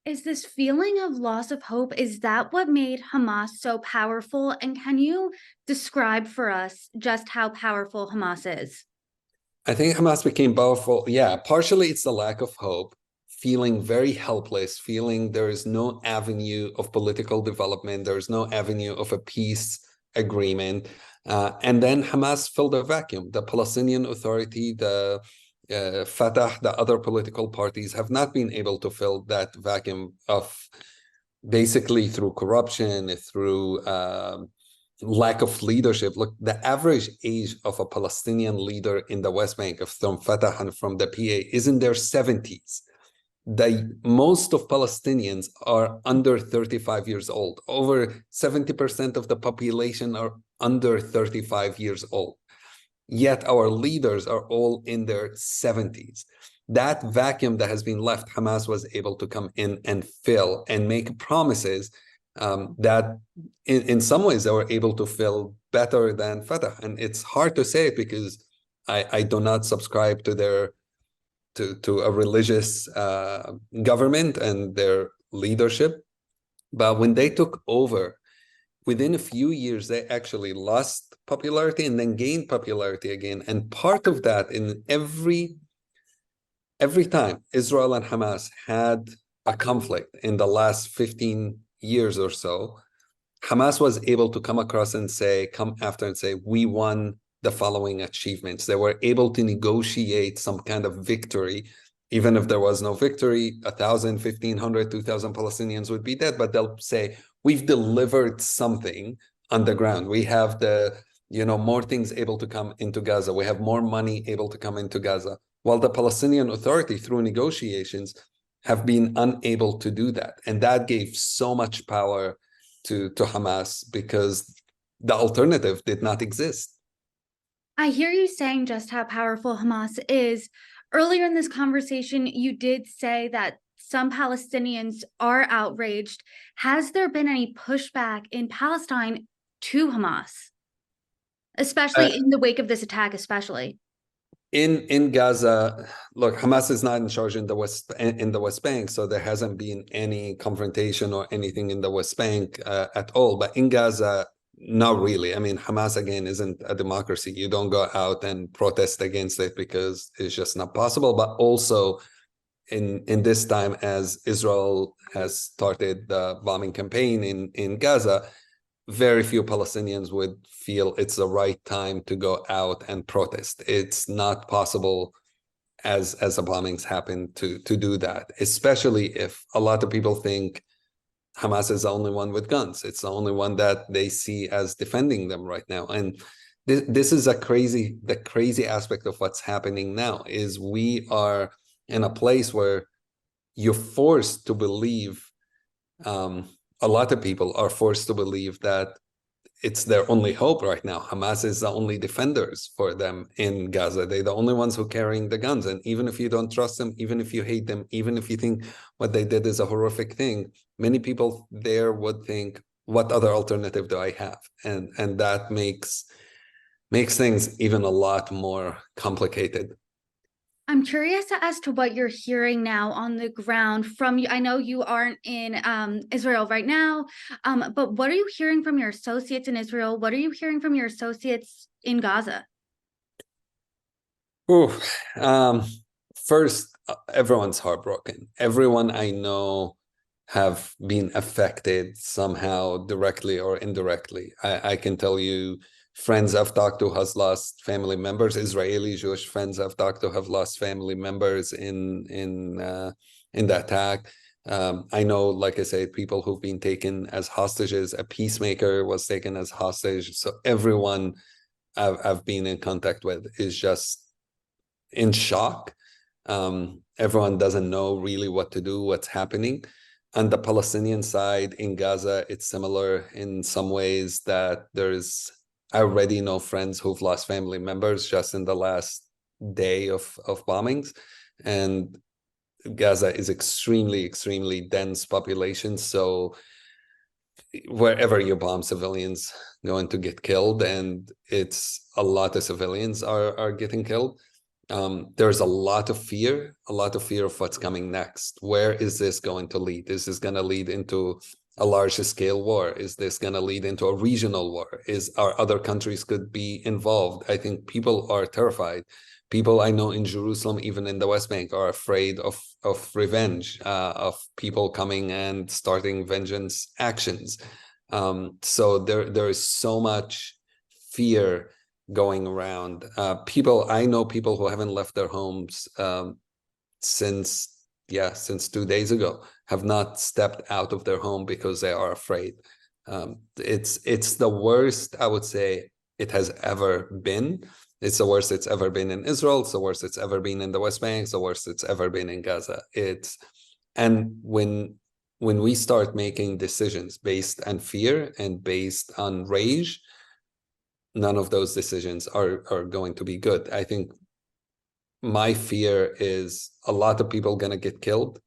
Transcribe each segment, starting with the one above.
Is this feeling of loss of hope, is that what made Hamas so powerful? And can you describe for us just how powerful Hamas is? I think Hamas became powerful. Yeah, partially it's the lack of hope, feeling very helpless, feeling there is no avenue of political development, there is no avenue of a peace agreement. And then Hamas filled a vacuum. The Palestinian Authority, the Fatah, the other political parties have not been able to fill that vacuum of basically through corruption, through lack of leadership. Look, the average age of a Palestinian leader in the West Bank, from Fatah and from the PA, is in their 70s. Most of Palestinians are under 35 years old. Over 70% of the population are under 35 years old. Yet our leaders are all in their 70s. That vacuum that has been left, Hamas was able to come in and fill and make promises that in some ways they were able to fill better than Fatah. And it's hard to say it because I do not subscribe to to a religious government and their leadership. But when they took over, within a few years, they actually lost popularity and then gained popularity again. And part of that, in every time Israel and Hamas had a conflict in the last 15 years or so, Hamas was able to come after and say, we won the following achievements. They were able to negotiate some kind of victory. Even if there was no victory, 1,000, 1,500, 2,000 Palestinians would be dead, but they'll say, we've delivered something on the ground. We have more things able to come into Gaza. We have more money able to come into Gaza. While the Palestinian Authority, through negotiations, have been unable to do that. And that gave so much power to Hamas because the alternative did not exist. I hear you saying just how powerful Hamas is. Earlier in this conversation, you did say that some Palestinians are outraged. Has there been any pushback in Palestine to Hamas, especially in the wake of this attack, especially? In Gaza, look, Hamas is not in charge in the West Bank, so there hasn't been any confrontation or anything in the West Bank at all. But in Gaza, not really. I mean, Hamas again isn't a democracy. You don't go out and protest against it because it's just not possible. But also, in this time, as Israel has started the bombing campaign in Gaza, very few Palestinians would feel it's the right time to go out and protest. It's not possible as the bombings happen to do that, especially if a lot of people think Hamas is the only one with guns. It's the only one that they see as defending them right now. And this is the crazy aspect of what's happening now is we are in a place where you're forced to believe a lot of people are forced to believe that it's their only hope right now. Hamas is the only defenders for them in Gaza. They're the only ones who are carrying the guns. And even if you don't trust them, even if you hate them, even if you think what they did is a horrific thing, many people there would think, what other alternative do I have? And that makes things even a lot more complicated. I'm curious as to what you're hearing now on the ground from you. I know you aren't in Israel right now, but what are you hearing from your associates in Israel? What are you hearing from your associates in Gaza? Ooh, first, everyone's heartbroken. Everyone I know have been affected somehow, directly or indirectly. I can tell you, friends I've talked to has lost family members. Israeli Jewish friends I've talked to have lost family members in the attack. I know, like I said, people who've been taken as hostages. A peacemaker was taken as hostage. So everyone I've been in contact with is just in shock. Everyone doesn't know really what to do, what's happening. On the Palestinian side in Gaza, it's similar in some ways that I already know friends who've lost family members just in the last day of bombings. And Gaza is extremely dense population. So wherever you bomb, civilians going to get killed, and it's a lot of civilians are getting killed. There's a lot of fear of what's coming next. Where is this going to lead? Is this going to lead into a larger scale war? Is this going to lead into a regional war? Are other countries could be involved? I think people are terrified. People I know in Jerusalem, even in the West Bank, are afraid of revenge, of people coming and starting vengeance actions. So there is so much fear going around. I know people who haven't left their homes since 2 days ago, have not stepped out of their home because they are afraid. It's the worst, I would say, it has ever been. It's the worst it's ever been in Israel. It's the worst it's ever been in the West Bank. It's the worst it's ever been in Gaza. And when we start making decisions based on fear and based on rage, none of those decisions are going to be good. I think my fear is a lot of people going to get killed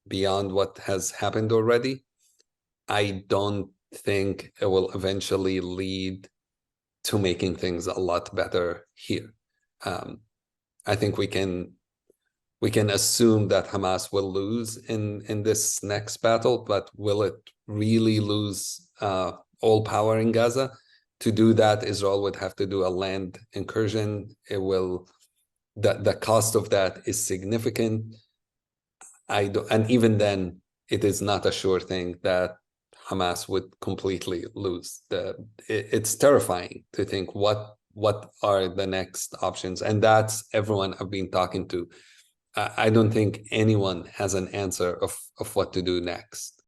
beyond what has happened already. I don't think it will eventually lead to making things a lot better here. I think we can assume that Hamas will lose in this next battle, but will it really lose all power in Gaza? To do that, Israel would have to do a land incursion. The cost of that is significant. And even then, it is not a sure thing that Hamas would completely lose. It's terrifying to think what are the next options, and that's everyone I've been talking to. I don't think anyone has an answer of what to do next.